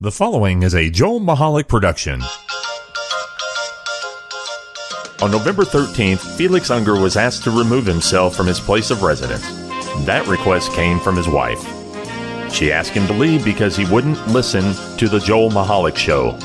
The following is a Joel Michalec production. On November 13th, Felix Unger was asked to remove himself from his place of residence. That request came from his wife. She asked him to leave because he wouldn't listen to the Joel Michalec Show.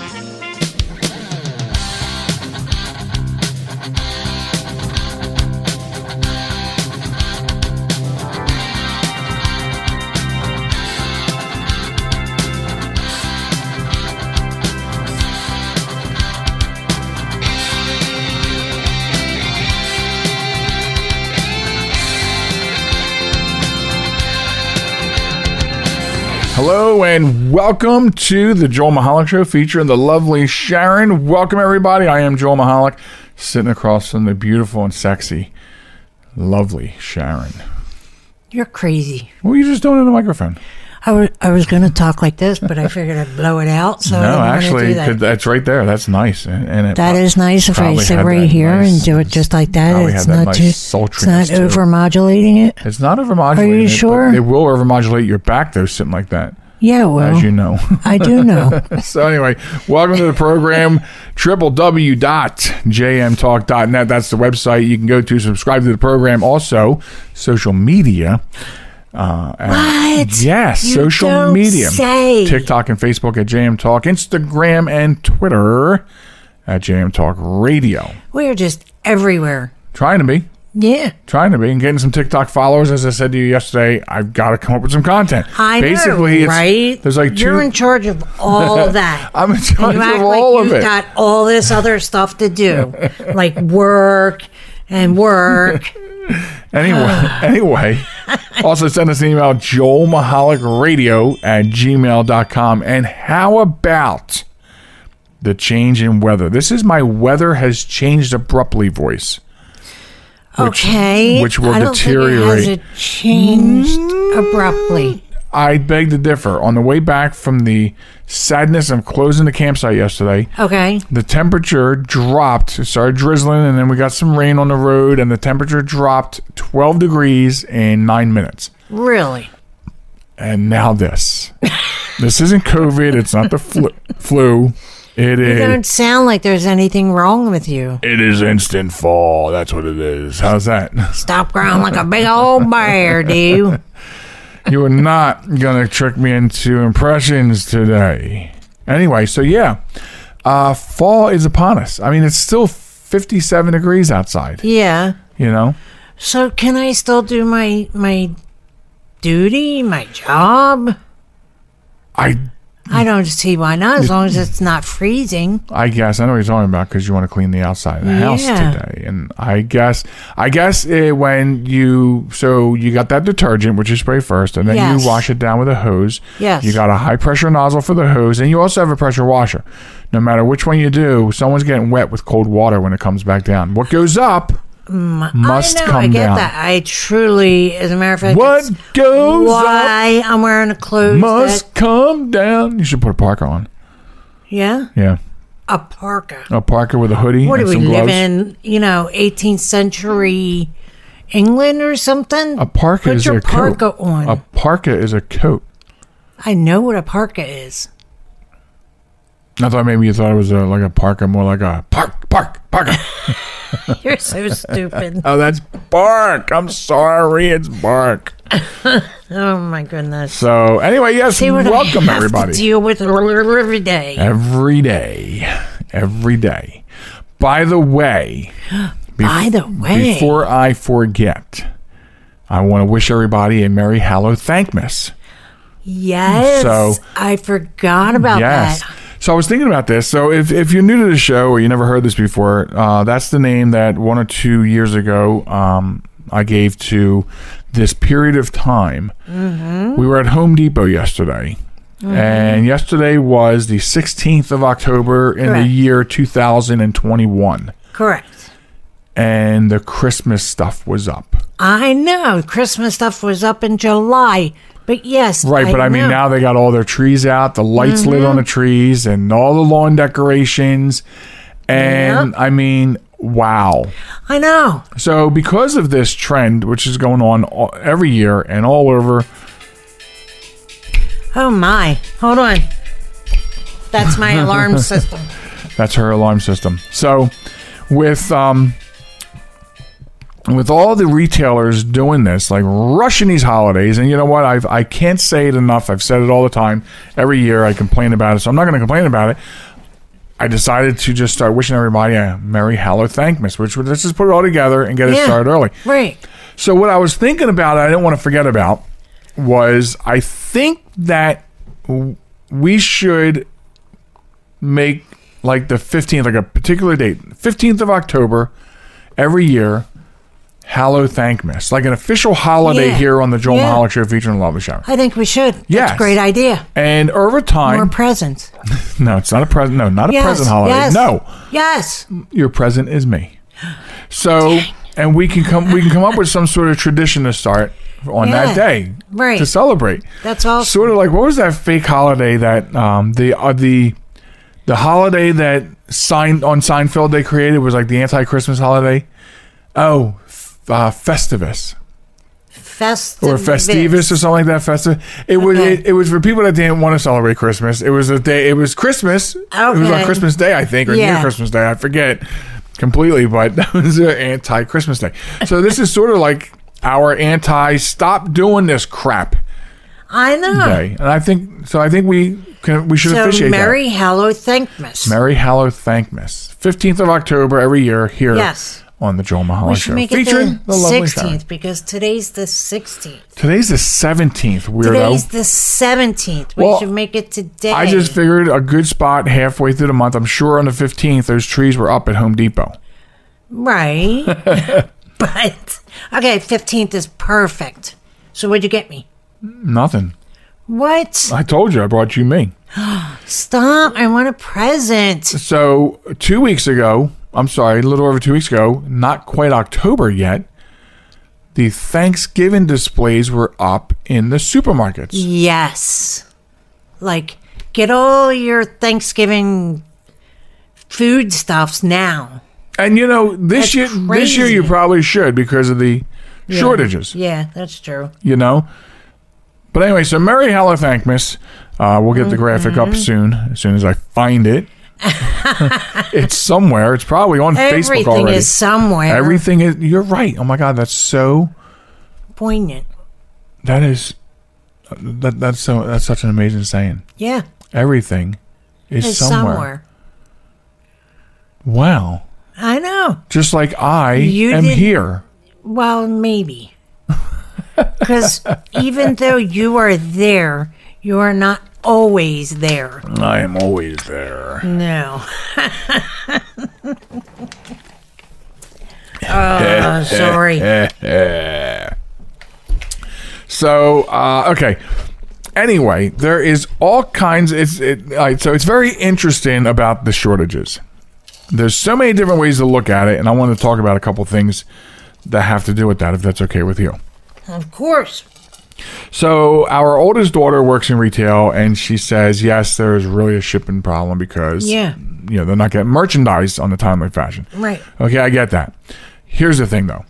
Hello and welcome to the Joel Michalec Show featuring the lovely Sharen. Welcome everybody. I am Joel Michalec, sitting across from the beautiful and sexy, lovely Sharen. You're crazy. What are you just doing in the microphone? I was going to talk like this, but I figured I'd blow it out. So no, actually, that's right there. That's nice. And that is nice if I sit right here and do it just like that. It's not overmodulating it. It's not overmodulating. Are you sure? It will overmodulate your back, though, sitting like that. Yeah, well. As you know. I do know. So anyway, welcome to the program, www.jmtalk.net. That's the website you can go to, subscribe to the program. Also, social media. What? Yes, you social don't media. Say. TikTok and Facebook at JM Talk, Instagram and Twitter at JM Talk Radio. We're just everywhere. Trying to be. Yeah. Trying to be. And getting some TikTok followers. As I said to you yesterday, I've got to come up with some content. I Basically, know, right? There's like You're in charge of all that. I'm in charge of all of it. You've got all this other stuff to do, like work and work. Anyway, also send us an email, joelmichalecradio@gmail.com. And how about the change in weather? This is my weather has changed abruptly voice. Which will deteriorate. Has it changed abruptly? I beg to differ. On the way back from the sadness of closing the campsite yesterday, the temperature dropped. It started drizzling, and then we got some rain on the road, and the temperature dropped 12 degrees in 9 minutes. Really? And now this. This isn't COVID. It's not the flu. It is. You don't sound like there's anything wrong with you. It is instant fall. That's what it is. How's that? Stop growling like a big old bear, dude. You are not going to trick me into impressions today. Anyway, so yeah. Fall is upon us. I mean, it's still 57 degrees outside. Yeah. You know? So can I still do my duty, my job? I don't see why not, as long as it's not freezing. I guess. I know what you're talking about because you want to clean the outside of the house today. And I guess when you got that detergent, which you spray first, and then you wash it down with a hose. Yes. You got a high pressure nozzle for the hose, and you also have a pressure washer. No matter which one you do, someone's getting wet with cold water when it comes back down. What goes up must come down. I get that. I truly, as a matter of fact, what goes why I'm wearing a clothes must come down. You should put a parka on. Yeah? Yeah. A parka. A parka with a hoodie. What and do we some live gloves. in, 18th century England or something? A parka is a parka coat. on. A parka is a coat. I know what a parka is. I thought maybe you thought it was like a parka, more like a parka. You're so stupid. Oh, that's bark. I'm sorry, it's bark. Oh my goodness. So anyway, yes, welcome everybody. To deal with every day. Every day. By the way, before I forget, I want to wish everybody a Merry HalloThankMas. Yes. So I forgot about that. So I was thinking about this. So if you're new to the show or you never heard this before, that's the name that 1 or 2 years ago I gave to this period of time. Mm-hmm. We were at Home Depot yesterday. Mm-hmm. And yesterday was the 16th of October in the year 2021. Correct. And the Christmas stuff was up. I know. Christmas stuff was up in July. But yes, right. But I mean, now they got all their trees out, the lights lit on the trees, and all the lawn decorations. And I mean, wow. I know. So because of this trend, which is going on every year and all over. Oh my! Hold on. That's my alarm system. That's her alarm system. So with all the retailers doing this, like rushing these holidays, and you know what? I can't say it enough. I've said it all the time. Every year I complain about it, so I'm not going to complain about it. I decided to just start wishing everybody a Merry HalloThankMas, which let's just put it all together and get it started early. Right. So what I was thinking about, I didn't want to forget about, was I think that we should make like the 15th, like a particular date, 15th of October every year, HalloThankMas, like an official holiday here on the Joel Michalec Show featuring Lovely Sharen. I think we should. That's a great idea. And over time... More presents. No, it's not a present. No, not a present holiday. Yes. No. Yes. Your present is me. So, and we can come up with some sort of tradition to start on that day to celebrate. That's awesome. Sort of like, what was that fake holiday that the holiday that Seinfeld they created was like the anti-Christmas holiday? Oh, Festivus. Or Festivus or something like that. Festivus. It was for people that didn't want to celebrate Christmas. It was a day. It was Christmas. Okay. It was on Christmas Day, I think, or near Christmas Day. I forget completely, but that was an anti-Christmas day. So this is sort of like our anti-stop doing this crap. I know. Day. And I think we should officiate Merry HalloThankMas. Merry HalloThankMas. 15th of October every year here. Yes. On the Joel Michalec Show. We should make it the 16th because today's the 16th. Today's the 17th, weirdo. Today's the 17th. We should make it today. I just figured a good spot halfway through the month. I'm sure on the 15th, those trees were up at Home Depot. Right. But, okay, 15th is perfect. So what'd you get me? Nothing. What? I told you I brought you me. Stop. I want a present. So 2 weeks ago... I'm sorry, a little over 2 weeks ago, not quite October yet, the Thanksgiving displays were up in the supermarkets. Yes. Like, get all your Thanksgiving foodstuffs now. And you know, this year you probably should because of the shortages. Yeah, that's true. You know? But anyway, so Merry HalloThankMas. We'll get the graphic up soon as I find it. It's somewhere. It's probably on Facebook already. Everything is somewhere. Everything is. You're right. Oh my God, that's so poignant. That is. That's such an amazing saying. Yeah. Everything is somewhere. Wow. I know. Just like I am here. Well, maybe. Because even though you are there, you are not always there. I am always there. No. Oh, sorry. So, okay. Anyway, there is all kinds. So it's very interesting about the shortages. There's so many different ways to look at it, and I want to talk about a couple things that have to do with that, if that's okay with you. Of course. So our oldest daughter works in retail, and she says, yes, there is really a shipping problem because they're not getting merchandise on a timely fashion. Right. Okay, I get that. Here's the thing, though.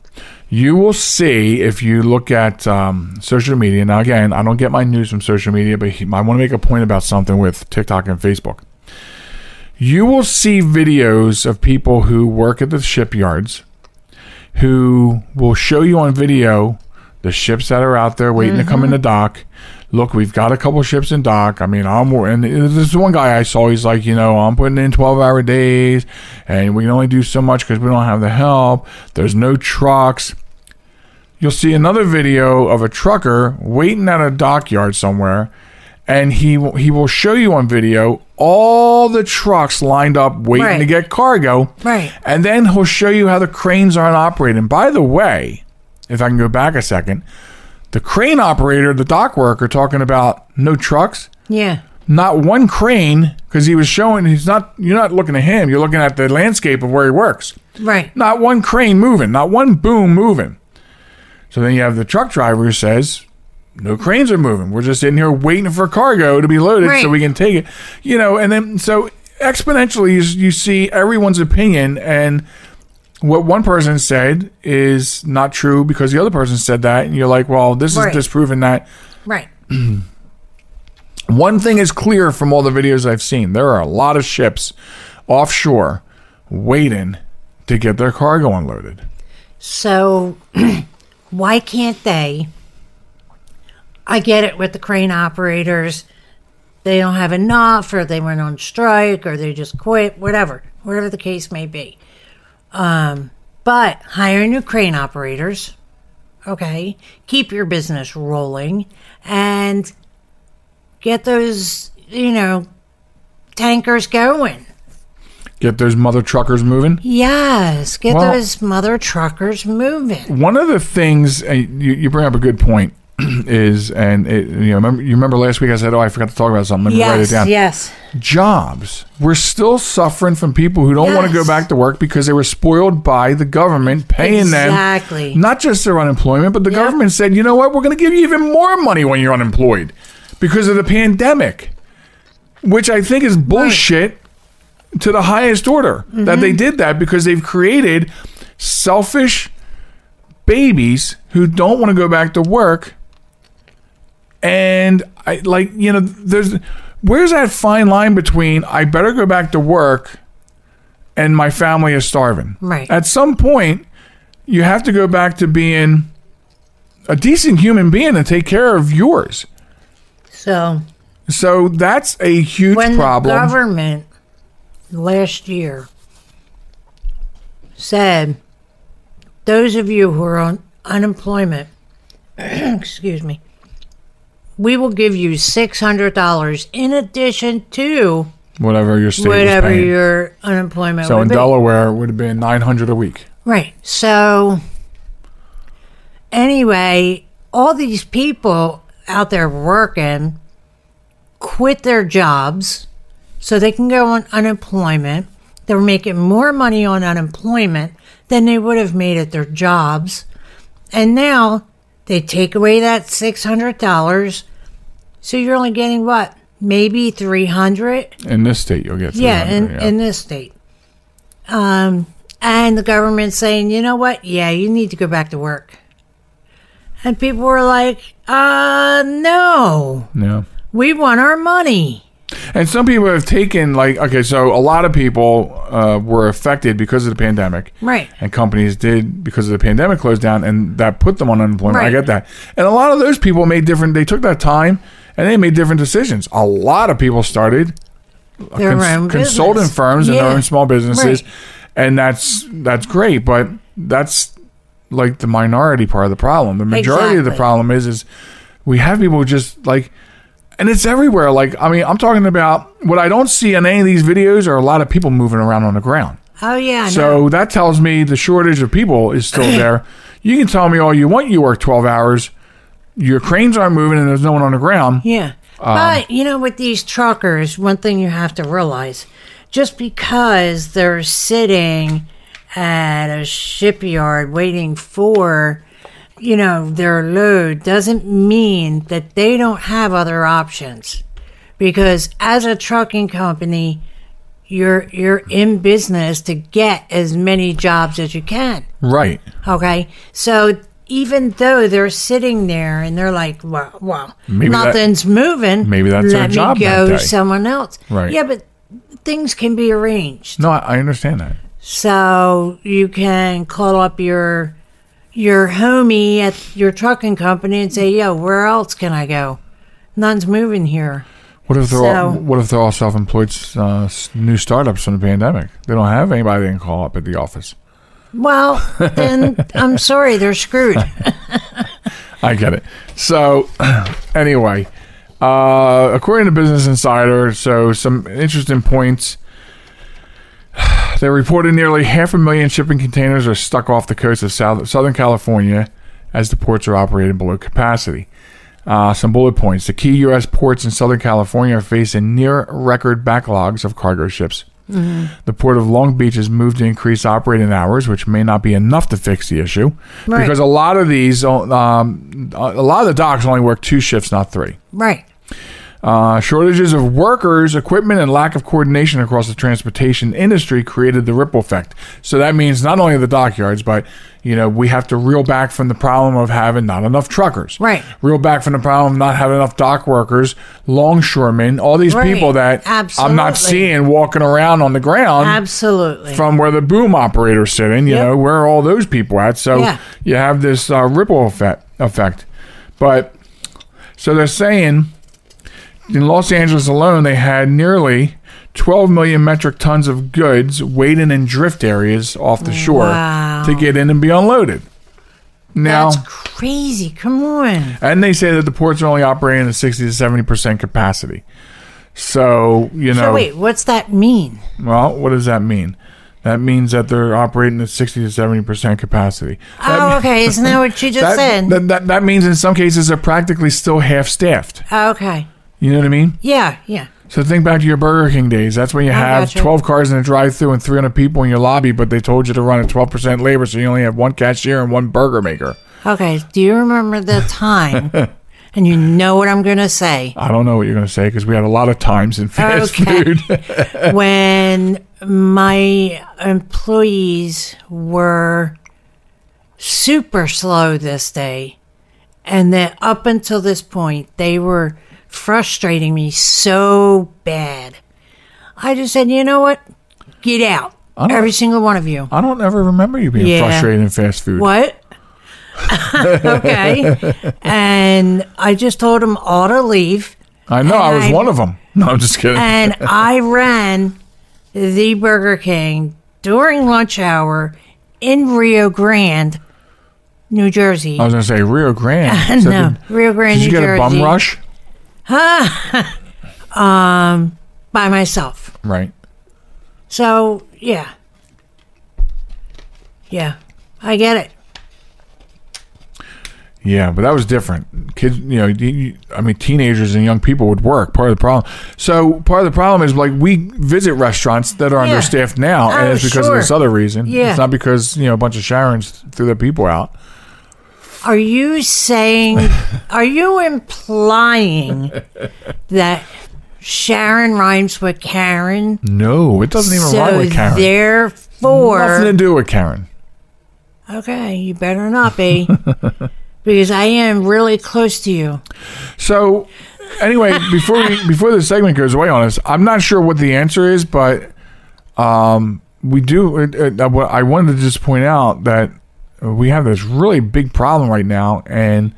You will see if you look at social media. Now, again, I don't get my news from social media, but I want to make a point about something with TikTok and Facebook. You will see videos of people who work at the shipyards who will show you on video the ships that are out there waiting to come in the dock. Look, we've got a couple ships in dock. I mean, and there's one guy I saw. He's like, I'm putting in 12-hour days, and we can only do so much because we don't have the help. There's no trucks. You'll see another video of a trucker waiting at a dockyard somewhere, and he will show you on video all the trucks lined up waiting to get cargo. Right. And then he'll show you how the cranes aren't operating. By the way, if I can go back a second, the crane operator, the dock worker, talking about no trucks. Yeah. Not one crane, because he was showing, you're not looking at him, you're looking at the landscape of where he works. Right. Not one crane moving, not one boom moving. So then you have the truck driver who says, no cranes are moving. We're just sitting here waiting for cargo to be loaded so we can take it. And then, so exponentially, you see everyone's opinion, and what one person said is not true because the other person said that, and you're like, well, this is disproving that. Right. One thing is clear from all the videos I've seen. There are a lot of ships offshore waiting to get their cargo unloaded. So why can't they? I get it with the crane operators. They don't have enough, or they went on strike, or they just quit, whatever the case may be. But hire new crane operators, okay? Keep your business rolling, and get those, tankers going. Get those mother truckers moving? Yes, get those mother truckers moving. One of the things, you bring up a good point, is, and you remember last week I said, I forgot to talk about something. Let me write it down. Yes. Jobs. We're still suffering from people who don't want to go back to work because they were spoiled by the government paying them. Not just their unemployment, but the government said, you know what, we're going to give you even more money when you're unemployed because of the pandemic, which I think is bullshit to the highest order. That they did that because they've created selfish babies who don't want to go back to work. And where's that fine line between I better go back to work and my family is starving? Right. At some point, you have to go back to being a decent human being and take care of yours. So that's a huge problem. When the government last year said, those of you who are on unemployment, excuse me, we will give you $600 in addition to whatever your state was paying. Your unemployment so would in be. Delaware, it would have been $900 a week. Right. So anyway, all these people out there working quit their jobs so they can go on unemployment. They're making more money on unemployment than they would have made at their jobs. And now they take away that $600. So you're only getting what? Maybe $300? In this state, you'll get $300. Yeah, in this state. And the government's saying, you know what? Yeah, you need to go back to work. And people were like, no. Yeah. We want our money. And some people have taken, so a lot of people were affected because of the pandemic. Right. And companies did because of the pandemic closed down, and that put them on unemployment. Right. I get that. And a lot of those people they took that time, and they made different decisions. A lot of people started their own consulting firms and their own small businesses. Right. And that's great, but that's like the minority part of the problem. The majority of the problem is we have people just and it's everywhere. I'm talking about what I don't see in any of these videos are a lot of people moving around on the ground. Oh, yeah. So that tells me the shortage of people is still there. You can tell me all you want. You work 12 hours. Your cranes aren't moving and there's no one on the ground. Yeah. But, with these truckers, one thing you have to realize, just because they're sitting at a shipyard waiting for their load doesn't mean that they don't have other options, because as a trucking company, you're in business to get as many jobs as you can. Right. Okay. So even though they're sitting there and they're like, well, maybe nothing's moving. Maybe that's their job. Let me go someone else. Right. Yeah, but things can be arranged. No, I understand that. So you can call up your homie at your trucking company and say, yo, where else can I go? None's moving here. What if they're all self-employed new startups from the pandemic? They don't have anybody they can call up at the office. Well, then I'm sorry, they're screwed. I get it. So anyway, according to Business Insider, so some interesting points. They reported nearly 500,000 shipping containers are stuck off the coast of Southern California as the ports are operating below capacity. Some bullet points. The key U.S. ports in Southern California are facing near-record backlogs of cargo ships. Mm-hmm. The Port of Long Beach has moved to increase operating hours, which may not be enough to fix the issue. Right. Because a lot of the docks only work 2 shifts, not 3. Right. Shortages of workers, equipment, and lack of coordination across the transportation industry created the ripple effect. So that means not only the dockyards, but we have to reel back from the problem of having not enough truckers. Right. Reel back from the problem of not having enough dock workers, longshoremen, all these people that I'm not seeing walking around on the ground. Absolutely. From where the boom operator's sitting, where are all those people at? So you have this ripple effect. But so they're saying in Los Angeles alone, they had nearly 12 million metric tons of goods waiting in drift areas off the shore to get in and be unloaded. Now, that's crazy. Come on. And they say that the ports are only operating at 60 to 70% capacity. So, So wait, what's that mean? Well, what does that mean? That means that they're operating at 60 to 70% capacity. Okay. Isn't that what you just said? That means in some cases they're practically still half-staffed. Okay. You know what I mean? Yeah. So think back to your Burger King days. That's when you have 12 cars in a drive-thru and 300 people in your lobby, but they told you to run at 12% labor, so you only have one cashier and one burger maker. Okay. Do you remember the time? And you know what I'm going to say. I don't know what you're going to say because we had a lot of times in fast food. When my employees were super slow this day, and that up until this point, they were frustrating me so bad. I just said, you know what? Get out. Every single one of you. I don't ever remember you being frustrated in fast food. What? Okay. And I just told them all to leave. I know. I was one of them. No, I'm just kidding. And I ran the Burger King during lunch hour in Rio Grande, New Jersey. I was going to say Rio Grande. No, Rio Grande, New Jersey. Did you get a bum rush? By myself. Right. So, yeah, I get it. Yeah, but that was different. Kids, teenagers and young people would work. Part of the problem. So part of the problem is like we visit restaurants that are understaffed now, and it's because of this other reason. Yeah. It's not because a bunch of Sharens threw their people out. Are you implying that Sharen rhymes with Karen? No, it doesn't even rhyme with Karen. Therefore, nothing to do with Karen. Okay, you better not be. Because I am really close to you. So, anyway, before this segment goes away on us, I'm not sure what the answer is, but we do. I wanted to just point out that we have this really big problem right now, and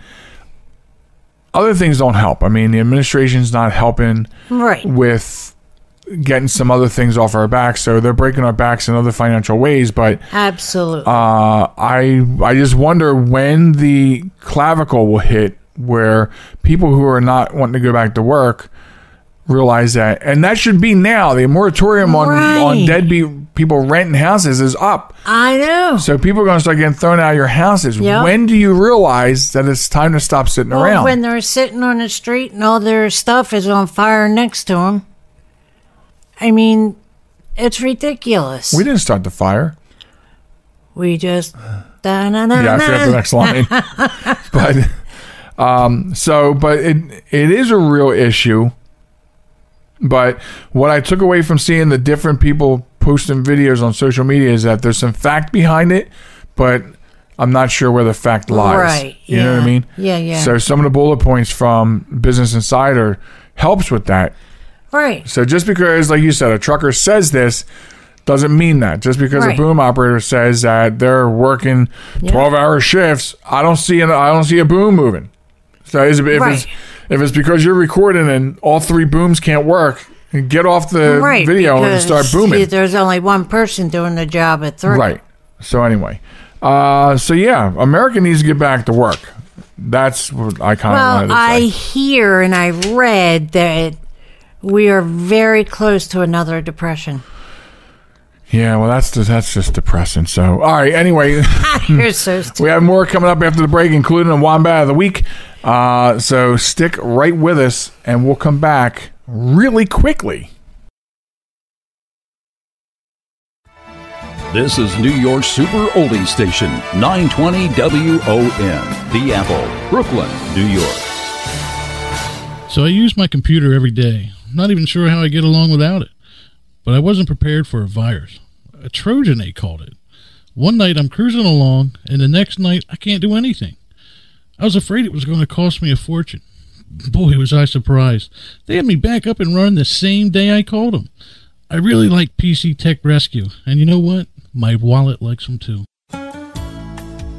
other things don't help. I mean, the administration's not helping with getting some other things off our backs, so they're breaking our backs in other financial ways. But absolutely, I just wonder when the clavicle will hit, where people who are not wanting to go back to work realize that, and that should be now. The moratorium on deadbeat people renting houses is up. I know. So people are going to start getting thrown out of your houses. Yep. When do you realize that it's time to stop sitting around? When they're sitting on the street and all their stuff is on fire next to them. I mean, it's ridiculous. We didn't start the fire. We just... Yeah, I forgot the next line. But it is a real issue. But what I took away from seeing the different people posting videos on social media is that there's some fact behind it, but I'm not sure where the fact lies. Right. You know what I mean? Yeah. So some of the bullet points from Business Insider helps with that. Right. So just because, like you said, a trucker says this doesn't mean that. Just because a boom operator says that they're working 12-hour shifts, I don't see a boom moving. So if it's because you're recording and all three booms can't work, get off the video and start booming. There's only one person doing the job at 3. Right. So anyway, America needs to get back to work. That's what I kind of wanted to say. I hear and I read that we are very close to another depression. Yeah, well, that's just depressing. So, all right, anyway. You're so stupid. We have more coming up after the break, including a Wombat of the Week. So stick right with us, and we'll come back really quickly. This is New York's Super Oldie Station, 920 WON, The Apple, Brooklyn, New York. So I use my computer every day. I'm not even sure how I get along without it. But I wasn't prepared for a virus. A Trojan, they called it. One night I'm cruising along, and the next night I can't do anything. I was afraid it was going to cost me a fortune. Boy, was I surprised. They had me back up and running the same day I called them. I really like PC Tech Rescue, and you know what? My wallet likes them too.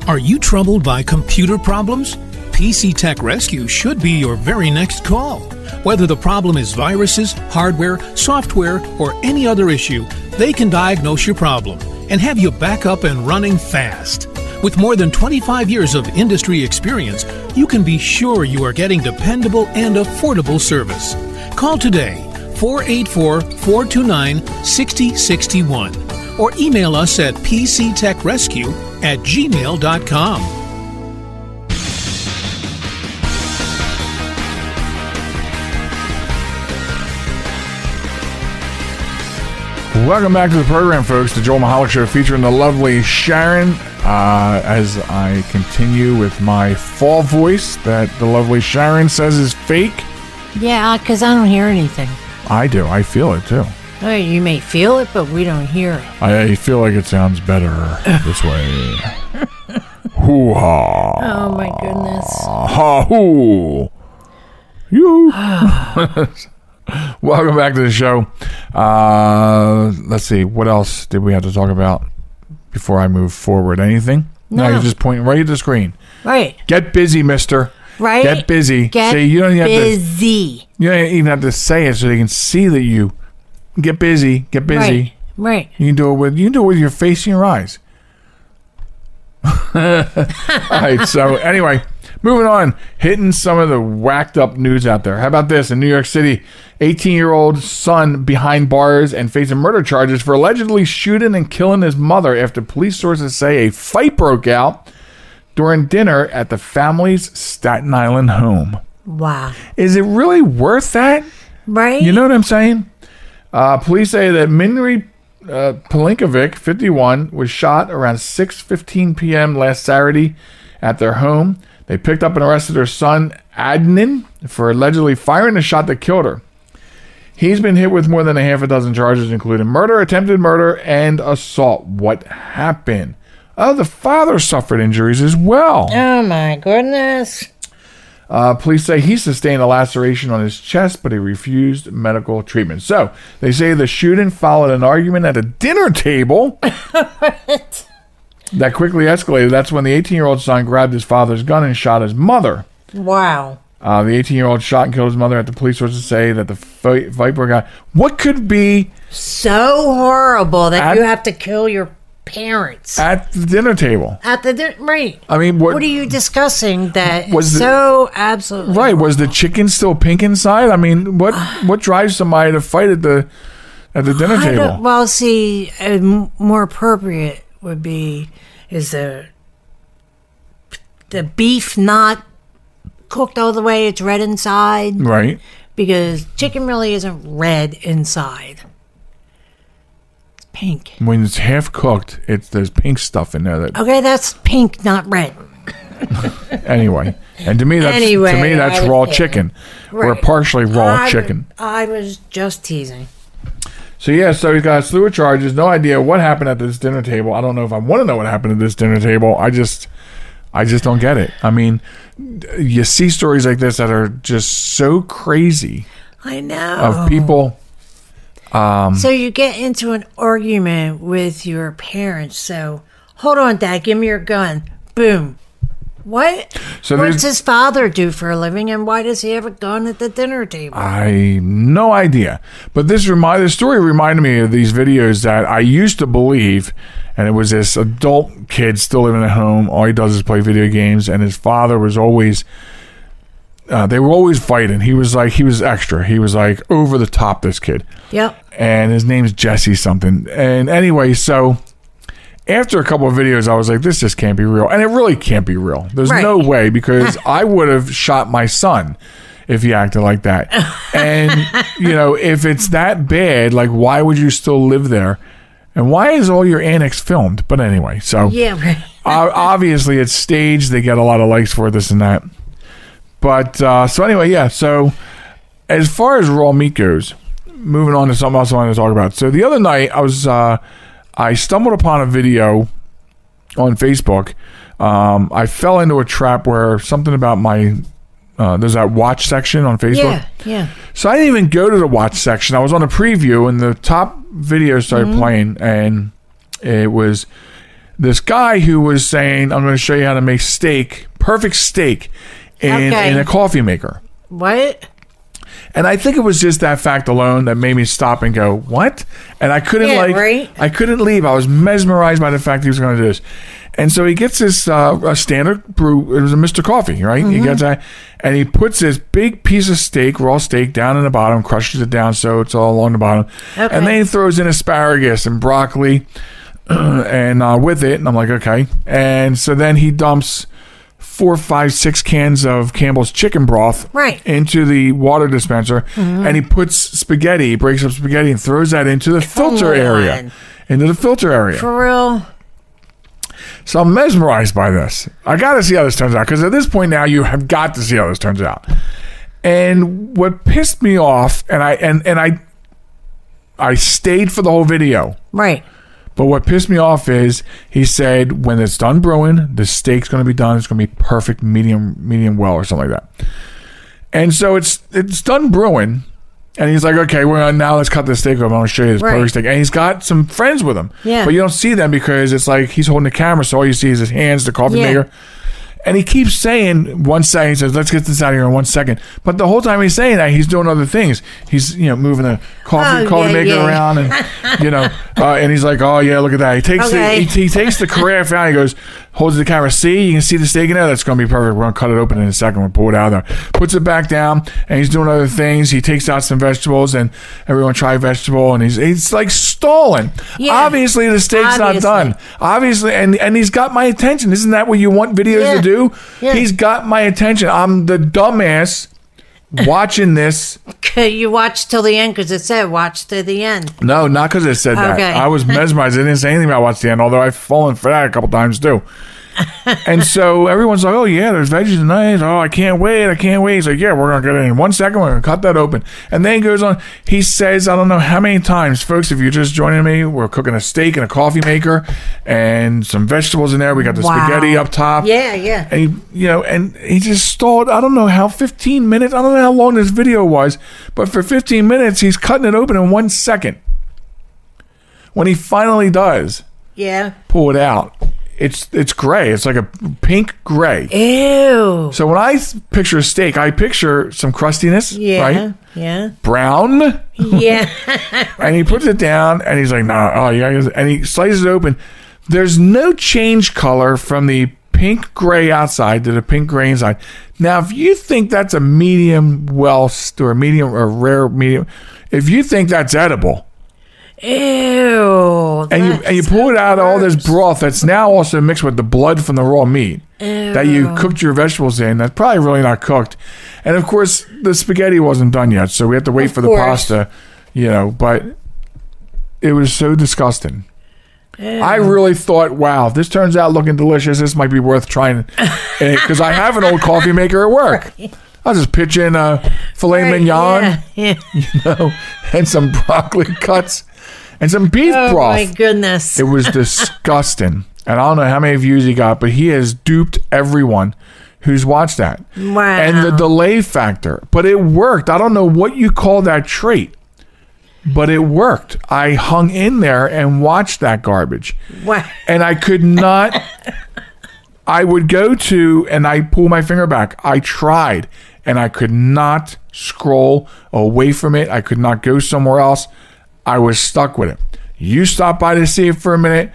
Are you troubled by computer problems? PC Tech Rescue should be your very next call. Whether the problem is viruses, hardware, software, or any other issue, they can diagnose your problem and have you back up and running fast. With more than 25 years of industry experience, you can be sure you are getting dependable and affordable service. Call today, 484-429-6061, or email us at pctechrescue@gmail.com. Welcome back to the program, folks. The Joel Michalec Show featuring the lovely Sharen. As I continue with my fall voice that the lovely Sharen says is fake. Yeah, because I don't hear anything. I do. I feel it, too. Oh, you may feel it, but we don't hear it. I feel like it sounds better this way. Hoo-ha. Oh, my goodness. Ha-hoo. You. Welcome back to the show. Let's see. What else did we have to talk about before I move forward? Anything? No, you're just pointing right at the screen. Right. Get busy, mister. Right. Get busy. Get see, you don't even busy. You don't even have to say it so they can see that you get busy. Get busy. Right. You can do it with your face and your eyes. All right. So anyway, moving on, hitting some of the whacked up news out there. How about this? In New York City, 18-year-old son behind bars and facing murder charges for allegedly shooting and killing his mother after police sources say a fight broke out during dinner at the family's Staten Island home. Wow. Is it really worth that? Right. You know what I'm saying? Police say that Minri Pelinkovic, 51, was shot around 6:15 p.m. last Saturday at their home. They picked up and arrested her son, Adnan, for allegedly firing the shot that killed her. He's been hit with more than a half a dozen charges, including murder, attempted murder, and assault. What happened? Oh, the father suffered injuries as well. Oh, my goodness. Police say he sustained a laceration on his chest, but he refused medical treatment. So, they say the shooting followed an argument at a dinner table that quickly escalated. That's when the 18-year-old son grabbed his father's gun and shot his mother. Wow. The 18-year-old shot and killed his mother after police sources say that the fight broke out. What could be so horrible that you have to kill your parents at the dinner table? Right. I mean, what are you discussing that was so absolutely right? Was the chicken still pink inside? I mean, what drives somebody to fight at the dinner table? Well, see, more appropriate would be is the beef not cooked all the way, it's red inside, right? Because chicken really isn't red inside, it's pink. When it's half cooked, there's pink stuff in there. Okay, that's pink, not red. Anyway, and to me that's raw chicken, or partially raw chicken. I was just teasing. So he's got a slew of charges. No idea what happened at this dinner table. I don't know if I want to know what happened at this dinner table. I just don't get it. I mean, you see stories like this that are just so crazy. I know. Of people. So you get into an argument with your parents. So, hold on, Dad, give me your gun. Boom. What? So what's his father do for a living, and why does he have a gun at the dinner table? No idea. But this story reminded me of these videos that I used to believe, and it was this adult kid still living at home. All he does is play video games, and his father was always. They were always fighting. He was extra. He was like over the top. This kid. Yep. And his name's Jesse something. And anyway, so. After a couple of videos, I was like, this just can't be real. And it really can't be real. There's no way, because I would have shot my son if he acted like that. And, if it's that bad, like, why would you still live there? And why is all your annex filmed? But anyway, so obviously it's staged. They get a lot of likes for this and that. But so anyway, so as far as raw meat goes, moving on to something else I wanted to talk about. So the other night, I stumbled upon a video on Facebook. I fell into a trap where something about there's that watch section on Facebook. Yeah. So I didn't even go to the watch section. I was on a preview, and the top video started playing, and it was this guy who was saying, I'm going to show you how to make perfect steak in a coffee maker. What? And I think it was just that fact alone that made me stop and go, what? And I couldn't I couldn't leave. I was mesmerized by the fact he was going to do this. And so he gets this a standard brew. It was a Mr. Coffee, right? He gets that, and he puts this big piece of steak, raw steak, down in the bottom, crushes it down so it's all along the bottom. Okay. And then he throws in asparagus and broccoli and with it. And I'm like, okay. And so then he dumps 4, 5, 6 cans of Campbell's chicken broth into the water dispenser, and he puts spaghetti, breaks up spaghetti, and throws that into the filter area. Into the filter area. For real? So I'm mesmerized by this. I got to see how this turns out, because at this point now you have got to see how this turns out. And what pissed me off, and I stayed for the whole video. Right. But what pissed me off is he said when it's done brewing, the steak's going to be done. It's going to be perfect, medium well, or something like that. And so it's done brewing, and he's like, okay, now let's cut this steak open. I'm going to show you this perfect steak. And he's got some friends with him. Yeah. But you don't see them because it's like he's holding the camera, so all you see is his hands, the coffee maker. And he keeps saying 1 second, he says, let's get this out of here in 1 second. But the whole time he's saying that, he's doing other things. He's, moving the coffee maker around, and, and he's like, oh, yeah, look at that. He takes he takes the carafe out, he goes, holds the camera, see, you can see the steak in there? That's going to be perfect. We're going to cut it open in a second. We'll pull it out of there. Puts it back down, and he's doing other things. He takes out some vegetables, and everyone try vegetable, and he's like stalling. Yeah. Obviously, the steak's not done. Obviously, and he's got my attention. Isn't that what you want videos to do? Yeah. He's got my attention. I'm the dumbass watching this. You watched till the end because it said watch to the end. No, not because it said that. I was mesmerized. It didn't say anything about watch the end, although I've fallen for that a couple times too. And so everyone's like, oh yeah, there's veggies tonight. Oh, I can't wait. He's like, yeah, we're going to get it in 1 second. We're going to cut that open. And then he goes on. He says, I don't know how many times, folks, if you're just joining me, we're cooking a steak in a coffee maker and some vegetables in there. We got the spaghetti up top. Yeah. And he just stalled. I don't know how 15 minutes. I don't know how long this video was, but for 15 minutes, he's cutting it open in 1 second. When he finally does pull it out, it's gray. It's like a pink gray. Ew. So when I picture a steak, I picture some crustiness, right? Yeah. Brown. Yeah. And he puts it down, and he's like, "No, oh yeah," and he slices it open. There's no change color from the pink gray outside to the pink gray inside. Now, if you think that's a medium well or medium or rare medium, if you think that's edible. Ew. And you pull it out of all this broth that's now also mixed with the blood from the raw meat that you cooked your vegetables in. That's probably really not cooked. And of course, the spaghetti wasn't done yet, so we have to wait for the pasta, but it was so disgusting. Ew. I really thought, wow, if this turns out looking delicious, this might be worth trying. Because I have an old coffee maker at work. Right. I'll just pitch in a filet mignon, and some broccoli cuts. And some beef broth. Oh, my goodness. It was disgusting. And I don't know how many views he got, but he has duped everyone who's watched that. Wow. And the delay factor. But it worked. I don't know what you call that trait, but it worked. I hung in there and watched that garbage. Wow. And I could not... I would go to, and I pull my finger back. I tried, and I could not scroll away from it. I could not go somewhere else. I was stuck with it. You stopped by to see it for a minute.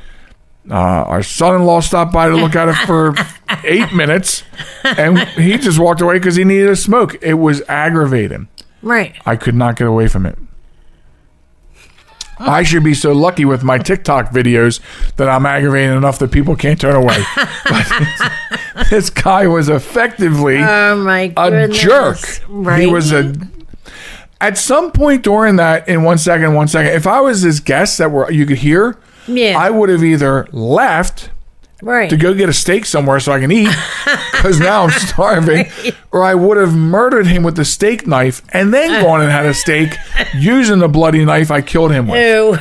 Our son-in-law stopped by to look at it for 8 minutes, and he just walked away because he needed a smoke. It was aggravating. Right. I could not get away from it. I should be so lucky with my TikTok videos that I'm aggravating enough that people can't turn away. But this guy was effectively a jerk. Right? He was at some point during that, in 1 second, if I was his guest you could hear, I would have either left Right. to go get a steak somewhere so I can eat because now I'm starving, or I would have murdered him with the steak knife and then gone and had a steak using the bloody knife I killed him with. Ew.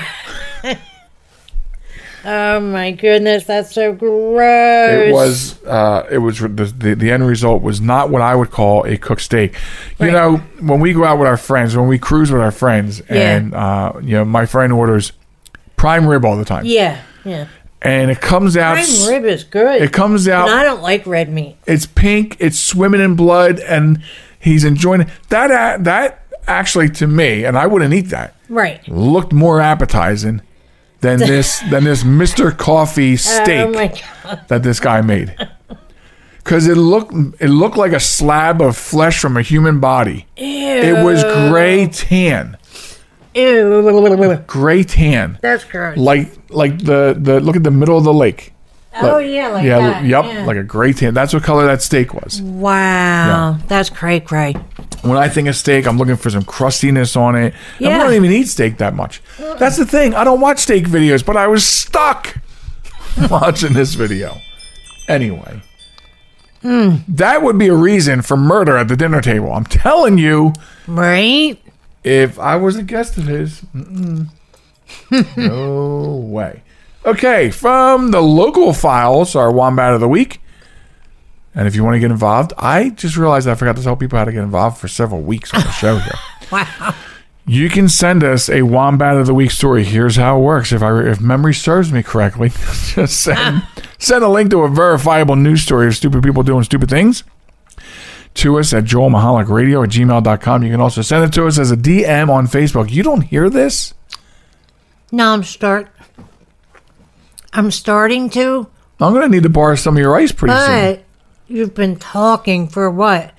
Oh my goodness, that's so gross. It was the end result was not what I would call a cooked steak. You know, when we go out with our friends, when we cruise with our friends, and my friend orders prime rib all the time. Yeah. And it comes out. Prime rib is good. It comes out. And I don't like red meat. It's pink. It's swimming in blood, and he's enjoying it. That actually, to me, and I wouldn't eat that. Right. Looked more appetizing than this Mr. Coffee steak that this guy made. Because it looked like a slab of flesh from a human body. Ew. It was gray tan. Ew. Gray tan. That's gross. Like the look at the middle of the lake. Oh, yeah, like that. Yep, Yeah. like a gray tan. That's what color that steak was. Wow. That's cray. When I think of steak, I'm looking for some crustiness on it. Yeah. I don't even eat steak that much. That's the thing. I don't watch steak videos, but I was stuck watching this video. Anyway. That would be a reason for murder at the dinner table. I'm telling you. Right? If I was a guest of his, no way. Okay, from the local files, our Wombat of the Week. And if you want to get involved, I just realized I forgot to tell people how to get involved for several weeks on the show here. Wow. You can send us a Wombat of the Week story. Here's how it works. If memory serves me correctly, just send a link to a verifiable news story of stupid people doing stupid things to us at joelmichalecradio@gmail.com. You can also send it to us as a DM on Facebook. You don't hear this? No, I'm starting to. I'm going to need to borrow some of your ice pretty soon. But you've been talking for what?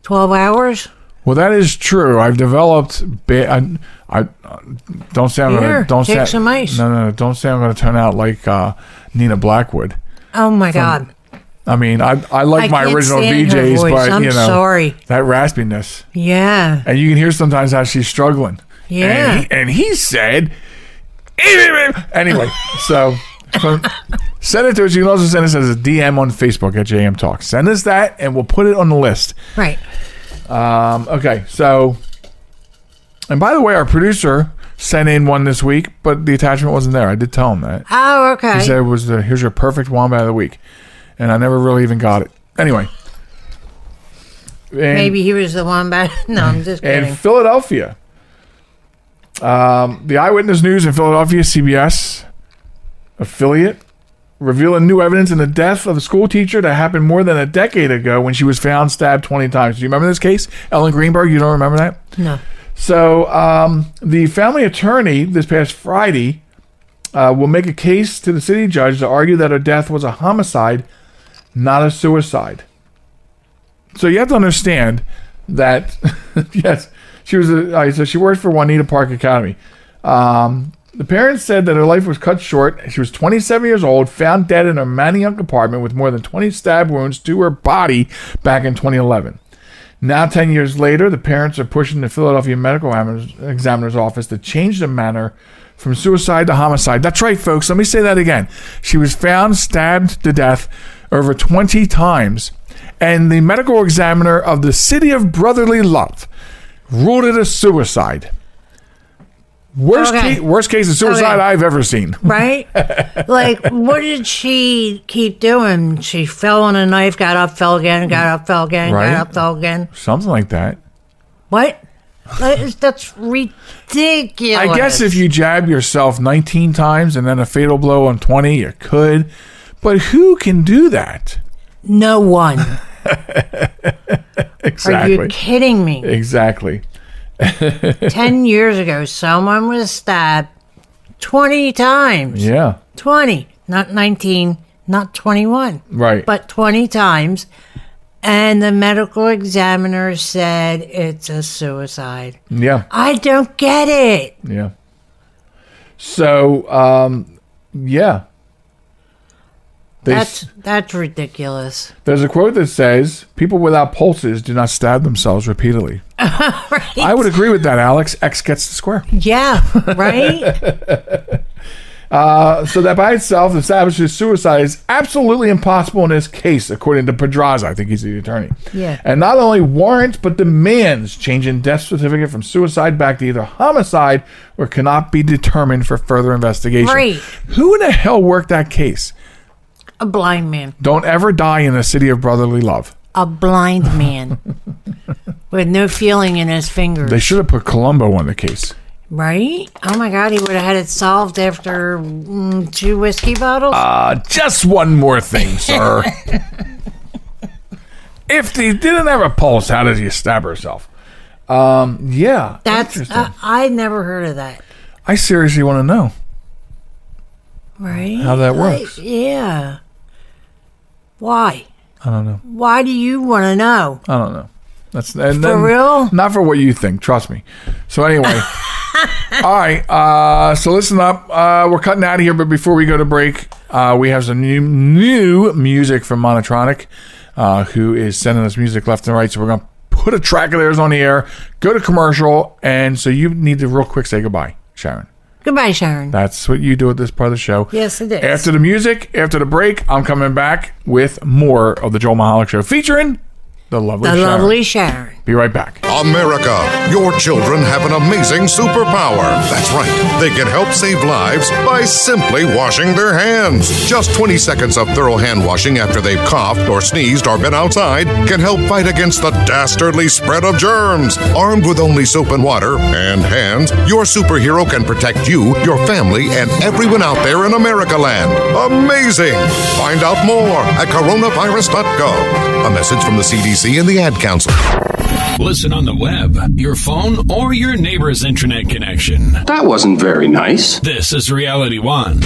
12 hours? Well, that is true. I've developed. I don't say I'm Here, going to. take some ice. No. Don't say I'm going to turn out like Nina Blackwood. Oh my God. I mean, I like my can't original stand her VJs, voice. but I'm you know sorry. that raspiness, Yeah. and you can hear sometimes how she's struggling. Yeah. And he said, anyway. So send it to us. You can also send us as a DM on Facebook at JM Talk. Send us that, and we'll put it on the list. Right. Okay, so, and by the way, our producer sent in one this week, but the attachment wasn't there. I did tell him that. Oh, okay. He said it was here's your perfect Wombat of the Week, and I never really even got it. Anyway. Maybe he was the one back. No, I'm just kidding. In Philadelphia, the Eyewitness News in Philadelphia, CBS affiliate, revealing new evidence in the death of a school teacher that happened more than a decade ago when she was found stabbed 20 times. Do you remember this case? Ellen Greenberg, you don't remember that? No. So the family attorney this past Friday will make a case to the city judge to argue that her death was a homicide, not a suicide. So you have to understand that, yes, she was so she worked for Juanita Park Academy. The parents said that her life was cut short. She was 27 years old, found dead in her Manayunk apartment with more than 20 stab wounds to her body back in 2011. Now, 10 years later, the parents are pushing the Philadelphia Medical Examiner's Office to change the manner from suicide to homicide. That's right, folks. Let me say that again. She was found stabbed to death over 20 times, and the medical examiner of the city of brotherly love ruled it a suicide. Worst case of suicide I've ever seen. Right? Like, what did she keep doing? She fell on a knife, got up, fell again, got up, fell again, Right. got up, fell again. Something like that. What? That's ridiculous. I guess if you jab yourself 19 times and then a fatal blow on 20, you could. But who can do that? No one. Exactly. Are you kidding me? Exactly. 10 years ago, someone was stabbed 20 times. Yeah. 20. Not 19, not 21. Right. But 20 times. And the medical examiner said it's a suicide. Yeah. I don't get it. Yeah. So, yeah. That's ridiculous. There's a quote that says, people without pulses do not stab themselves repeatedly. Right? I would agree with that, Alex. X gets the square. Yeah, right? So that by itself establishes suicide is absolutely impossible in this case, according to Pedraza. I think he's the attorney. Yeah. And not only warrants, but demands changing death certificate from suicide back to either homicide or cannot be determined for further investigation. Right. Who in the hell worked that case? A blind man. Don't ever die in the city of brotherly love. A blind man. With no feeling in his fingers. They should have put Columbo on the case. Right? Oh my God, he would have had it solved after 2 whiskey bottles? Just one more thing, sir. If he didn't have a pulse, how did he stab herself? Yeah. That's interesting. I never heard of that. I seriously want to know Right? how that works. Yeah. Why? I don't know. Why do you want to know? I don't know. That's For real? Not for what you think. Trust me. So anyway, all right. So listen up. We're cutting out of here, but before we go to break, we have some new music from Monotronic, who is sending us music left and right. So we're gonna put a track of theirs on the air. Go to commercial, and so you need to real quick say goodbye, Sharon. Goodbye, Sharen. That's what you do at this part of the show. Yes, it is. After the music, after the break, I'm coming back with more of the Joel Michalec Show featuring the lovely Sharen. Lovely Sharen. Be right back. America, your children have an amazing superpower. That's right. They can help save lives by simply washing their hands. Just 20 seconds of thorough hand washing after they've coughed or sneezed or been outside can help fight against the dastardly spread of germs. Armed with only soap and water and hands, your superhero can protect you, your family, and everyone out there in America land. Amazing! Find out more at coronavirus.gov. A message from the CDC and the Ad Council. Listen on the web, your phone, or your neighbor's internet connection. That wasn't very nice. This is Reality One.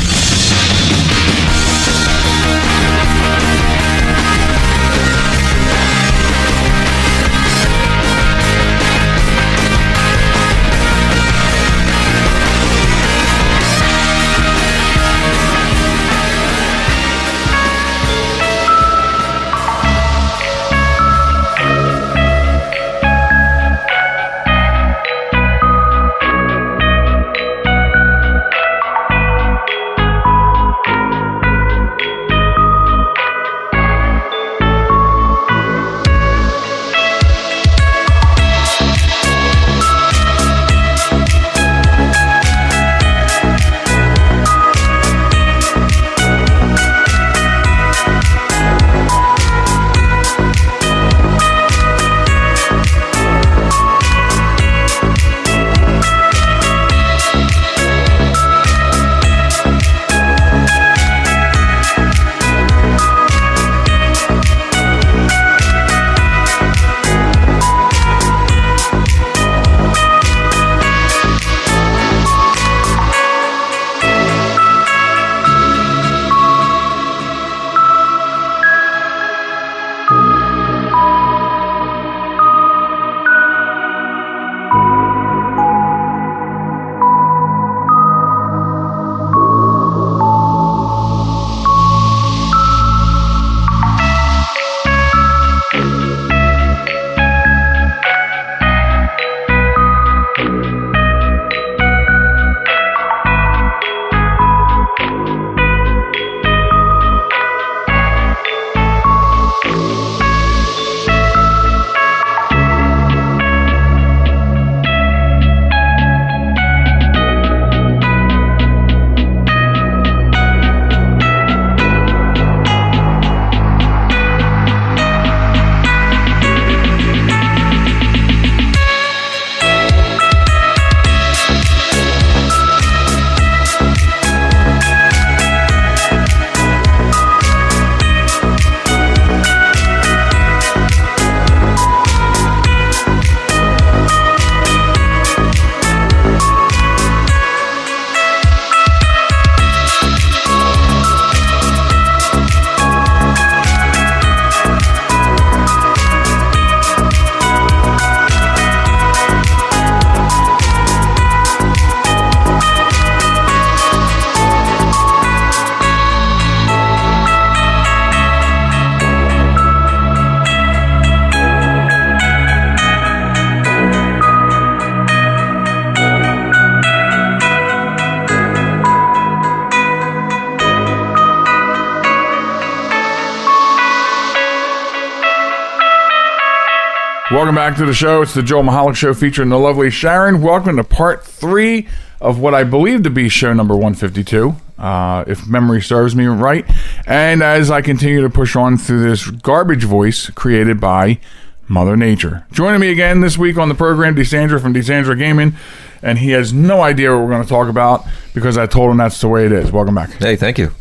Welcome back to the show. It's the Joel Michalec Show featuring the lovely Sharen. Welcome to part 3 of what I believe to be show number 152, if memory serves me right. And as I continue to push on through this garbage voice created by Mother Nature. Joining me again this week on the program, Desandra from Desandra Gaming. And he has no idea what we're going to talk about because I told him that's the way it is. Welcome back. Hey, thank you.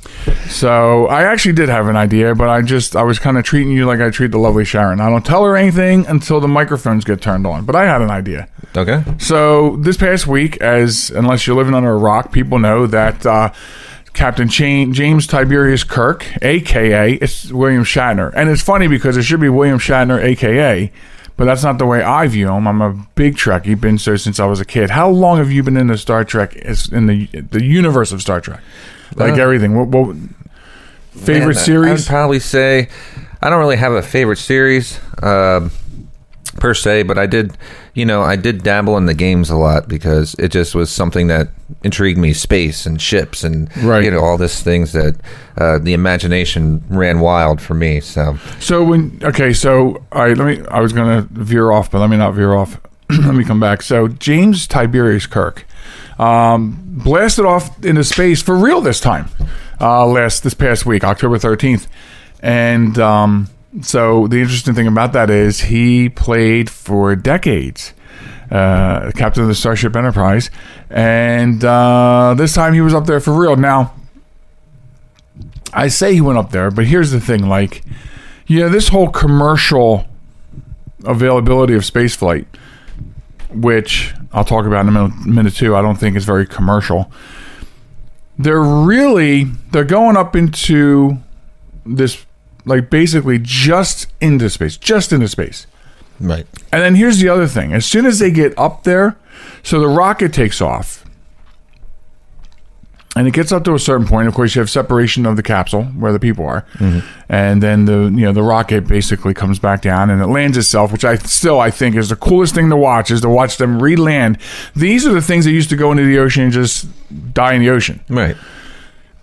So I actually did have an idea, but I was kind of treating you like I treat the lovely Sharen. I don't tell her anything until the microphones get turned on, but I had an idea. Okay. So this past week, unless you're living under a rock, people know that Captain James Tiberius Kirk, a.k.a. it's William Shatner. And it's funny because it should be William Shatner, a.k.a., but that's not the way I view him. I'm a big Trekkie, been so since I was a kid. How long have you been into Star Trek, in the universe of Star Trek? Like everything. What favorite series? I'd probably say I don't really have a favorite series per se, but I did dabble in the games a lot because it just was something that intrigued me. Space and ships and all these things that the imagination ran wild for me. So all right, I was going to veer off, but let me not veer off. Let me come back. So James Tiberius Kirk blasted off into space for real this time, this past week, October 13th. And so the interesting thing about that is he played for decades, captain of the Starship Enterprise, and this time he was up there for real. Now, I say he went up there, but here's the thing, this whole commercial availability of spaceflight, which I'll talk about in a minute too, I don't think is very commercial. They're going up into this, basically just into space. Right. And then here's the other thing. As soon as they get up there, so the rocket takes off, and it gets up to a certain point. Of course, you have separation of the capsule where the people are, and then the rocket basically comes back down and it lands itself, which I think is the coolest thing to watch. Is to watch them re-land. These are the things that used to go into the ocean and just die in the ocean, right?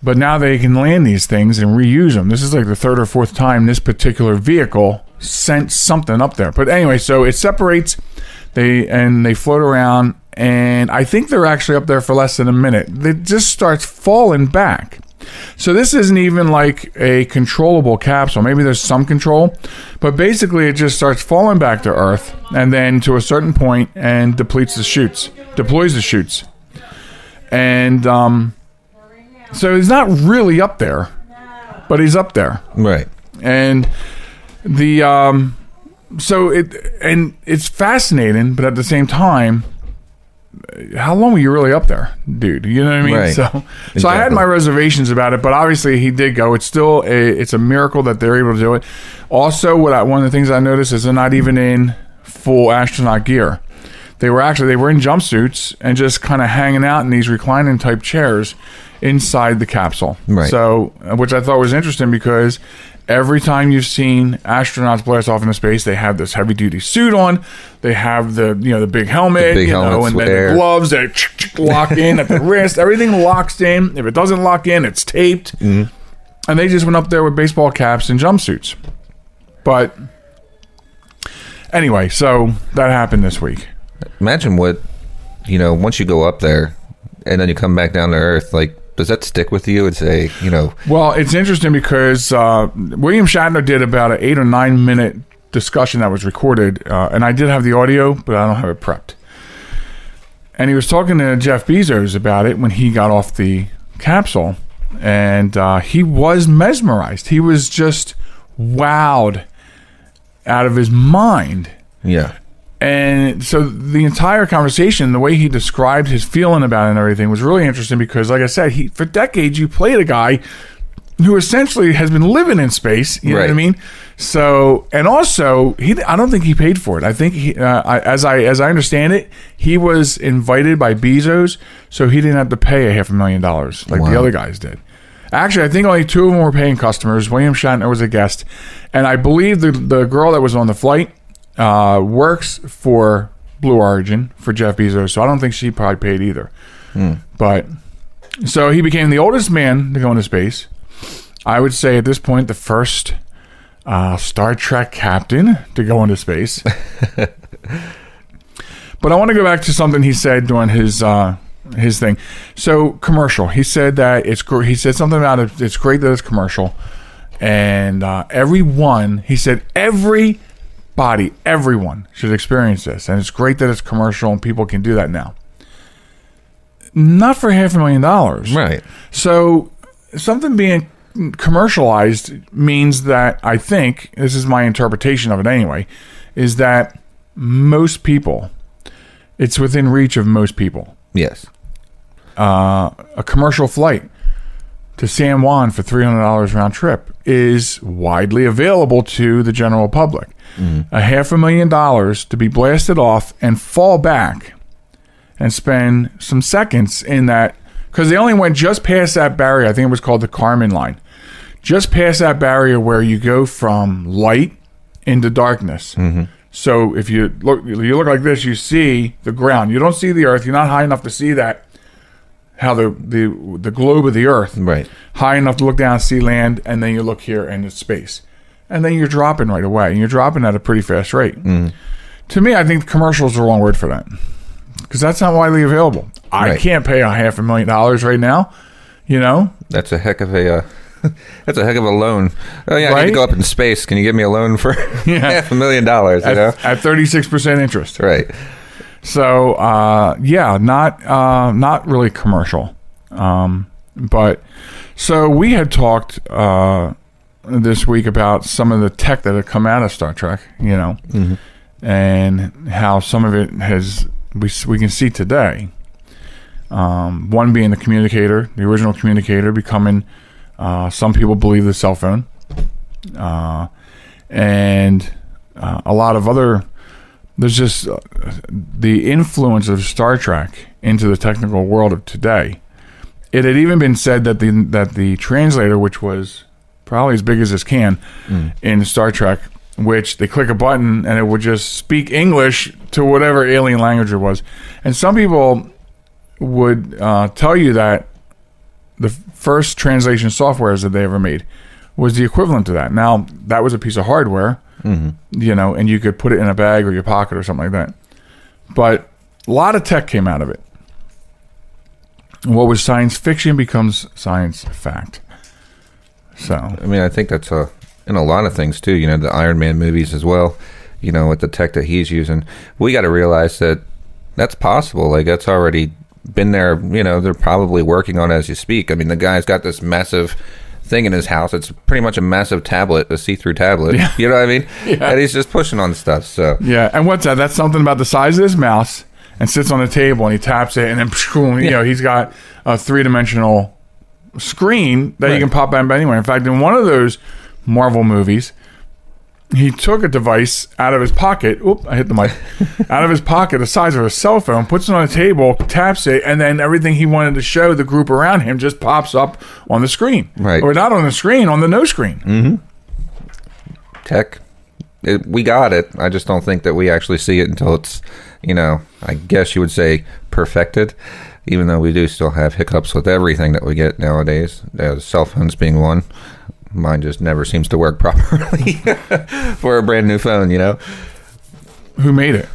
But now they can land these things and reuse them. This is like the third or fourth time this particular vehicle sent something up there. But anyway, so it separates, they float around, and I think they're actually up there for less than a minute. It just starts falling back. So this isn't even like a controllable capsule. Maybe there's some control, but basically it just starts falling back to Earth, and then to a certain point, and deploys the chutes. And so he's not really up there, but he's up there. Right. And it's fascinating, but at the same time, how long were you really up there, dude? You know what I mean? Right. So I had my reservations about it, but obviously he did go. It's still it's a miracle that they're able to do it. Also, one of the things I noticed is they're not even in full astronaut gear. They were in jumpsuits and just kind of hanging out in these reclining type chairs inside the capsule. Right. So, which I thought was interesting because every time you've seen astronauts blast off into space, they have this heavy duty suit on. They have the big helmet, and then the gloves that lock in at the wrist. Everything locks in. If it doesn't lock in, it's taped. Mm-hmm. And they just went up there with baseball caps and jumpsuits. But anyway, so that happened this week. Imagine what, once you go up there and then you come back down to Earth, does that stick with you and say, Well, it's interesting because William Shatner did about an 8 or 9 minute discussion that was recorded, and I did have the audio, but I don't have it prepped. And he was talking to Jeff Bezos about it when he got off the capsule, and he was mesmerized. He was just wowed out of his mind. Yeah. And so the entire conversation, the way he described his feeling about it and everything was really interesting because, like I said, for decades you played a guy who essentially has been living in space. You know what I mean? So, and also, I don't think he paid for it. I think as I understand it, he was invited by Bezos, so he didn't have to pay $500,000 like the other guys did. Actually, I think only 2 of them were paying customers. William Shatner was a guest, and I believe the girl that was on the flight works for Blue Origin for Jeff Bezos, so I don't think she probably paid either. But so he became the oldest man to go into space. I would say at this point the first Star Trek captain to go into space. But I want to go back to something he said during his thing. So commercial. He said that he said something about it. It's great that it's commercial, and everyone. He said everyone should experience this, and it's great that it's commercial and people can do that now. Not for $500,000, right? So something being commercialized means that, I think, this is my interpretation of it anyway, is that most people, it's within reach of most people. Yes. A commercial flight to San Juan for $300 round trip is widely available to the general public. $500,000 to be blasted off and fall back and spend some seconds in that, because they only went just past that barrier. I think it was called the Kármán line. Just past that barrier where you go from light into darkness. So if you look like this, you see the ground. You don't see the earth. You're not high enough to see that, how the globe of the earth. Right. High enough to look down and see land, and then you look here and it's space. And then you're dropping right away. And you're dropping at a pretty fast rate. To me, I think commercial is the wrong word for that. Because that's not widely available. I can't pay $500,000 right now. You know? That's a heck of a... That's a heck of a loan. Oh yeah, I need to go up in space. Can you give me a loan for $500,000? You know, at 36% interest. Right. So not really commercial. But so we had talked this week about some of the tech that had come out of Star Trek. You know, and how some of it has we can see today. One being the communicator, the original communicator, becoming. Some people believe the cell phone, and a lot of other. There's just the influence of Star Trek into the technical world of today. It had even been said that the translator, which was probably as big as this can in Star Trek, which they click a button and it would just speak English to whatever alien language it was, and some people would tell you that the first translation softwares that they ever made was the equivalent to that. Now, that was a piece of hardware, you know, and you could put it in a bag or your pocket or something like that. But a lot of tech came out of it. What was science fiction becomes science fact. So, I mean, I think that's in a lot of things too. You know, the Iron Man movies as well. You know, with the tech that he's using, we got to realize that that's possible. Like, that's already been there. You know, they're probably working on it as you speak. I mean, the guy's got this massive thing in his house. It's pretty much a massive tablet, a see-through tablet. Yeah. You know what I mean? Yeah. And he's just pushing on stuff. So yeah. And what's that? That's something about the size of his mouse, and sits on the table and he taps it, and then you know, he's got a three-dimensional screen that you can pop out anywhere. In fact, in one of those Marvel movies, he took a device out of his pocket. Oop, I hit the mic. Out of his pocket, the size of a cell phone, puts it on a table, taps it, and then everything he wanted to show the group around him just pops up on the screen. Right. Or not on the screen, on the no screen. Tech. We got it. I just don't think that we actually see it until it's, you know, I guess you would say perfected, even though we do still have hiccups with everything that we get nowadays. Cell phones being one. Mine just never seems to work properly for a brand new phone, you know. Who made it?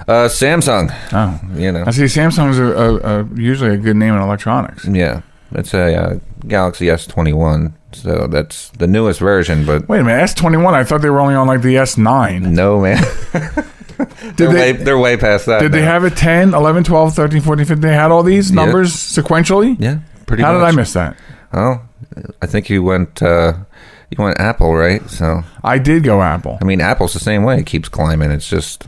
Samsung. Oh, you know. I see. Samsung's usually a good name in electronics. Yeah, it's a Galaxy S21, so that's the newest version. But wait a minute, S21. I thought they were only on like the S9. No, man. They're way past that. Did they have a 10, 11, 12, 13, 14, 15? They had all these numbers sequentially? Yeah, pretty much. How did I miss that? Oh, I think you went Apple, right? So I did go Apple. I mean, Apple's the same way. It keeps climbing. It's just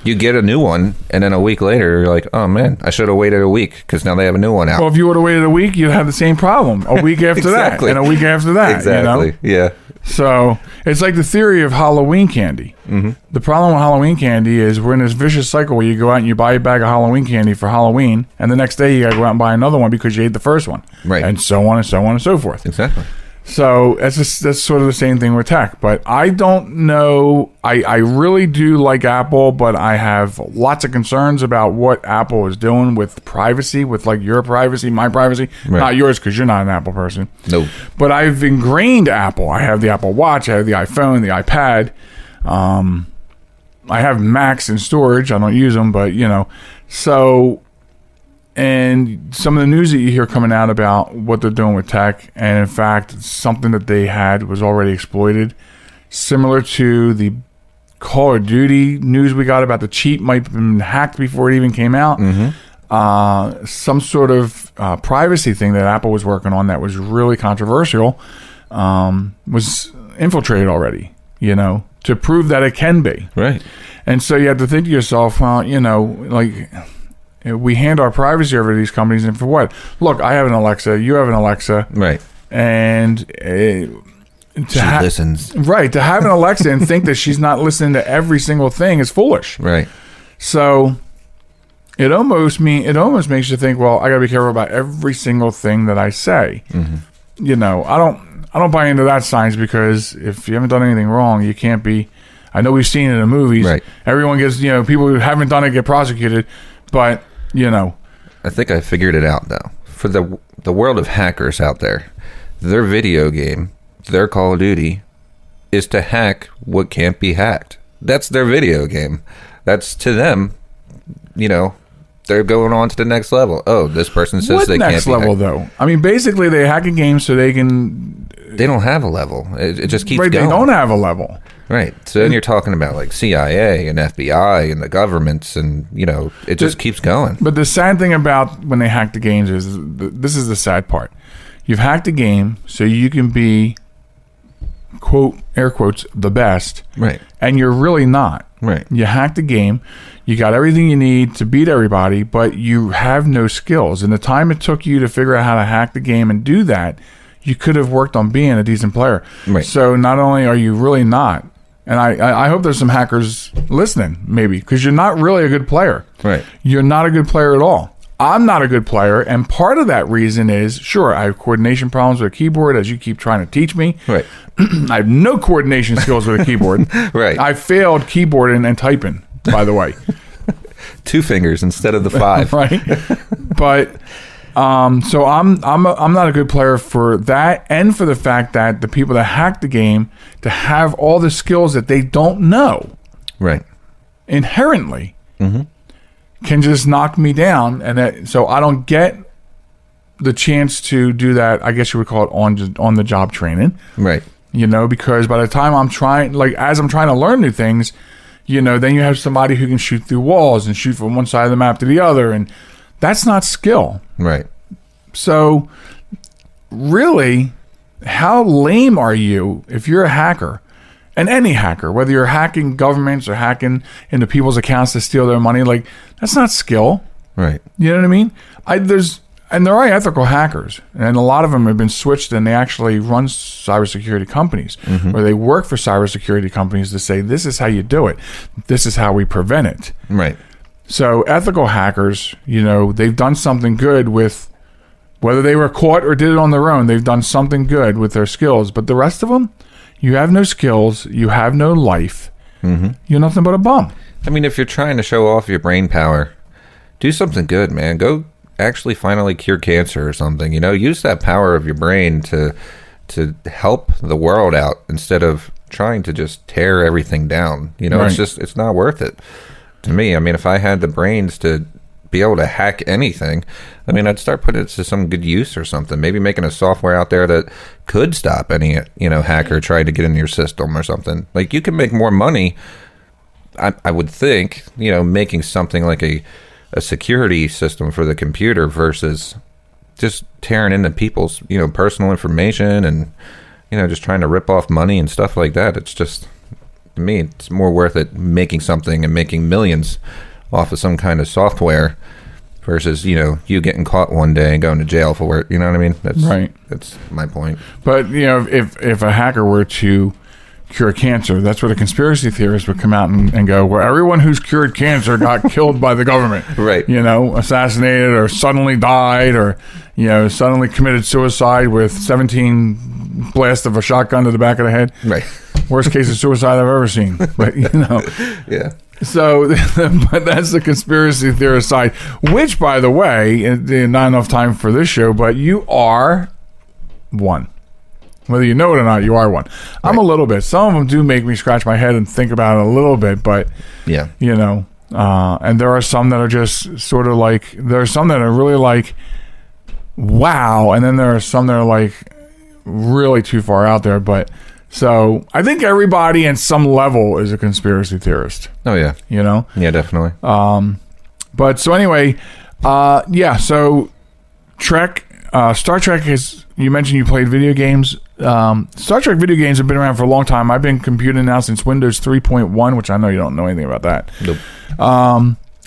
you get a new one, and then a week later, you're like, oh, man, I should have waited a week because now they have a new one out. Well, if you would have waited a week, you'd have the same problem a week after exactly. that and a week after that. Exactly, you know? Yeah. So it's like the theory of Halloween candy. The problem with Halloween candy is we're in this vicious cycle where you go out and you buy a bag of Halloween candy for Halloween, and the next day you got to go out and buy another one because you ate the first one. Right. And so on and so on and so forth. Exactly. So that's sort of the same thing with tech. But I don't know. I really do like Apple, but I have lots of concerns about what Apple is doing with privacy, with like your privacy, my privacy. Right. Not yours because you're not an Apple person. Nope. But I've ingrained Apple. I have the Apple Watch. I have the iPhone, the iPad. I have Macs in storage. I don't use them, but so. And some of the news that you hear coming out about what they're doing with tech, and in fact, something that they had was already exploited, similar to the Call of Duty news we got about the cheat might have been hacked before it even came out. Some sort of privacy thing that Apple was working on that was really controversial was infiltrated already, to prove that it can be. Right. And so you have to think to yourself, well, we hand our privacy over to these companies, and for what? Look, I have an Alexa, you have an Alexa, right? And she listens, right? To have an Alexa and think that she's not listening to every single thing is foolish, right? So it almost makes you think, well, I got to be careful about every single thing that I say. I don't buy into that science, because if you haven't done anything wrong, you can't be. I know we've seen it in the movies. Right. Everyone gets, people who haven't done it get prosecuted, but. I think I figured it out though. For the world of hackers out there, their video game, their Call of Duty, is to hack what can't be hacked. That's their video game. That's to them, they're going on to the next level. Oh, this person says they can't be hacked. What next level though? I mean, basically they hack a game so they can. They don't have a level. It just keeps going. They don't have a level. Right. So then you're talking about like CIA and FBI and the governments, and it just keeps going. But the sad thing about when they hack the games is this is the sad part. You've hacked a game so you can be, quote, air quotes, the best. Right. And you're really not. Right. You hacked the game. You got everything you need to beat everybody, but you have no skills. And the time it took you to figure out how to hack the game and do that, you could have worked on being a decent player. Right. So not only are you really not, and I hope there's some hackers listening, maybe, because you're not really a good player. Right. You're not a good player at all. I'm not a good player, and part of that reason is, sure, I have coordination problems with a keyboard, as you keep trying to teach me. Right. I have no coordination skills with a keyboard. Right. I failed keyboarding and typing, by the way. 2 fingers instead of the 5. Right. But so I'm not a good player for that, and for the fact that the people that hack the game to have all the skills that they don't know, right, inherently, can just knock me down, and so I don't get the chance to do that. I guess you would call it on the job training, right? Because by the time I'm trying to learn new things, then you have somebody who can shoot through walls and shoot from one side of the map to the other, and that's not skill. Right. So, really, how lame are you if you're a hacker? And any hacker, whether you're hacking governments or hacking into people's accounts to steal their money, like, that's not skill. Right. You know what I mean? There are ethical hackers, and a lot of them have been switched, and they actually run cybersecurity companies, or they work for cybersecurity companies to say, this is how you do it. This is how we prevent it. Right. So ethical hackers, they've done something good with, whether they were caught or did it on their own, they've done something good with their skills. But the rest of them, you have no skills, you have no life, you're nothing but a bum. I mean, if you're trying to show off your brain power, do something good, man. Go actually finally cure cancer or something. Use that power of your brain to help the world out instead of trying to just tear everything down. Right. It's not worth it. To me, I mean, if I had the brains to be able to hack anything, I mean, I'd start putting it to some good use or something. Maybe making a software out there that could stop any, hacker trying to get into your system or something. Like, you can make more money, I would think, making something like a security system for the computer versus just tearing into people's, personal information and, just trying to rip off money and stuff like that. It's just... To me, it's more worth it making something and making millions off of some kind of software versus, you getting caught one day and going to jail for it. You know what I mean? That's right. That's my point. But, if a hacker were to cure cancer, that's where the conspiracy theorists would come out and go, well, everyone who's cured cancer got killed by the government. Right. Assassinated or suddenly died or, suddenly committed suicide with 17 blasts of a shotgun to the back of the head. Right. Worst case of suicide I've ever seen. But, Yeah. So, but that's the conspiracy theorist side, which, by the way, not enough time for this show, but you are one. Whether you know it or not, you are one. Right. I'm a little bit. Some of them do make me scratch my head and think about it a little bit, but, yeah, and there are some that are just sort of like, there are some that are really like, wow, and then there are some that are like really too far out there, but so I think everybody in some level is a conspiracy theorist. Oh yeah. Yeah, definitely. But so anyway, so Star Trek is, you mentioned you played video games. Star Trek video games have been around for a long time. I've been computing now since Windows 3.1, which I know you don't know anything about that. Nope.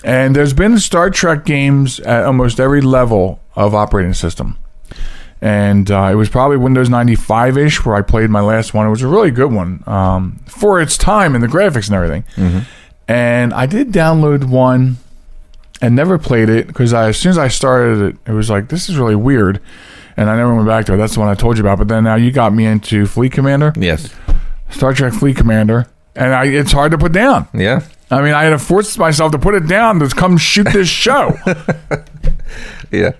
And there's been Star Trek games at almost every level of operating system. And it was probably Windows 95-ish where I played my last one. It was a really good one for its time and the graphics and everything. Mm-hmm. And I did download one and never played it because as soon as I started it, it was like, this is really weird. And I never went back to it. That's the one I told you about. But then now you got me into Fleet Commander. Yes. Star Trek Fleet Commander. And it's hard to put down. Yeah. I mean, I had to force myself to put it down to come shoot this show. Yeah.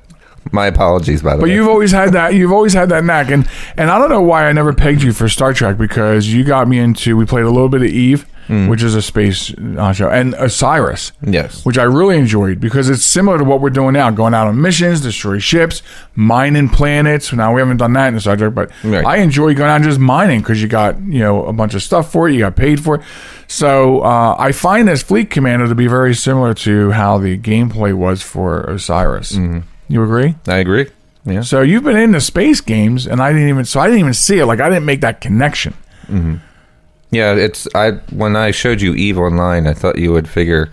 My apologies, by the way. But you've always had that. You've always had that knack, and I don't know why I never pegged you for Star Trek because you got me into. We played a little bit of Eve, which is a space show, and Osiris, yes, which I really enjoyed because it's similar to what we're doing now, going out on missions, destroy ships, mining planets. Now we haven't done that in Star Trek, but right. I enjoy going out and just mining because you got a bunch of stuff for it, you got paid for it. So I find this Fleet Commander to be very similar to how the gameplay was for Osiris. Mm-hmm. You agree? I agree. Yeah. So you've been into space games, and I didn't even see it. Like I didn't make that connection. Mm-hmm. Yeah, when I showed you Eve Online, I thought you would figure,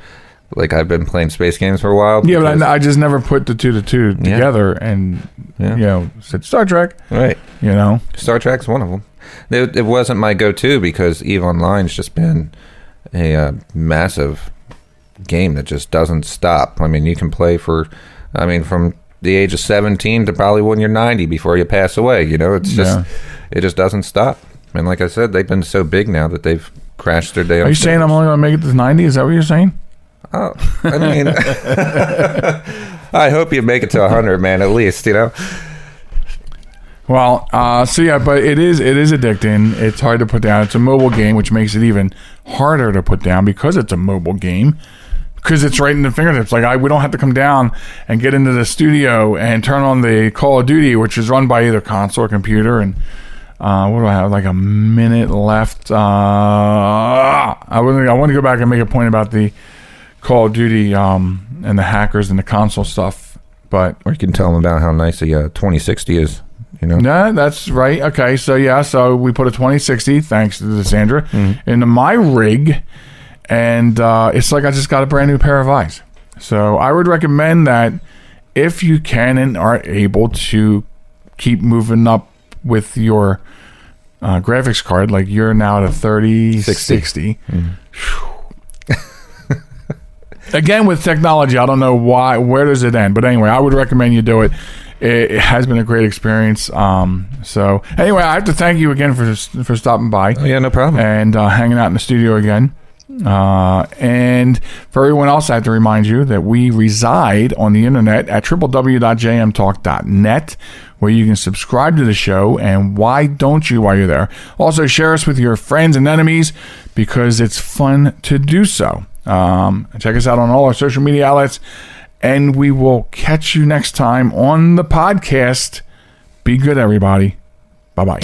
like I've been playing space games for a while. Yeah, but I just never put the two together, and said Star Trek. Right. Star Trek's one of them. It wasn't my go-to because Eve Online's just been a massive game that just doesn't stop. I mean, you can play from the age of 17 to probably when you're 90 before you pass away. It's just it just doesn't stop. And like I said, they've been so big now that they've crashed their day. Are you saying I'm only going to make it to 90? Is that what you're saying? Oh, I mean, I hope you make it to 100, man, at least. Well, but it is addicting. It's hard to put down. It's a mobile game, which makes it even harder to put down because it's a mobile game. Because it's right in the fingertips. Like we don't have to come down and get into the studio and turn on the Call of Duty, which is run by either console or computer. And what do I have? Like a minute left. I want to go back and make a point about the Call of Duty and the hackers and the console stuff. Or you can tell them about how nice a 2060 is. No, that's right. Okay, so we put a 2060, thanks to Sandra, into my rig. And it's like I just got a brand new pair of eyes. So I would recommend that if you can and are able to keep moving up with your graphics card, like you're now at a 3060. Again, with technology, I don't know where does it end? But anyway, I would recommend you do it. It has been a great experience. So anyway, I have to thank you again for stopping by. Oh, yeah, no problem. And hanging out in the studio again. And for everyone else, I have to remind you that we reside on the internet at www.jmtalk.net, where you can subscribe to the show. And why don't you while you're there? Also, share us with your friends and enemies because it's fun to do so. Check us out on all our social media outlets, and we will catch you next time on the podcast. Be good, everybody. Bye-bye.